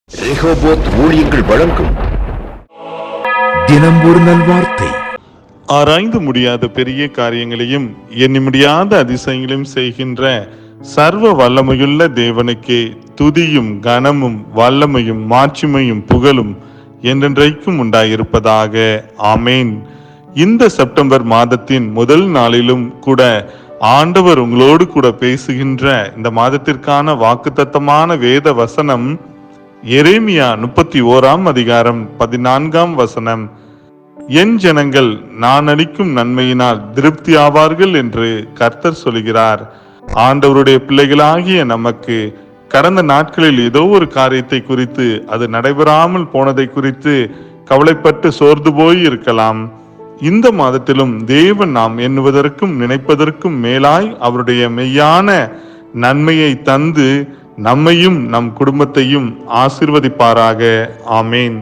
Rehoboth ஊழியங்கள் வழங்கும் தினம் ஒரு நல்வார்த்தை. ஆராய்ந்து முடியாத பெரிய காரியங்களையும் எண்ணி முடியாத அதிசயங்களையும் செய்கின்ற சர்வ வல்லமையுள்ள தேவனுக்கே துதியும் கனமும் வல்லமையும் மாட்சிமையும் புகழும் என்றென்றைக்கும் உண்டாயிருப்பதாக. ஆமேன். இந்த செப்டம்பர் மாதத்தின் முதல் நாளிலும் கூட ஆண்டவர் உங்களோடு கூட பேசுகின்ற இந்த மாதத்திற்கான வாக்குத்தத்தமான வேத வசனம் எரேமியா 31:14. என் ஜனங்கள் நான் அளிக்கும் நன்மையினால் திருப்தி ஆவார்கள் என்று கர்த்தர் சொல்கிறார். ஆண்டவருடைய பிள்ளைகளாகிய நமக்கு கடந்த நாட்களில் ஏதோ ஒரு காரியத்தை குறித்து அது நடைபெறாமல் போனதை குறித்து கவலைப்பட்டு சோர்ந்து போய் இருக்கலாம். இந்த மாதத்திலும் தேவன் நாம் எண்ணுவதற்கும் நினைப்பதற்கும் மேலாய் அவருடைய மெய்யான நன்மையை தந்து நம்மையும் நம் குடும்பத்தையும் ஆசீர்வதிப்பாராக. ஆமேன்.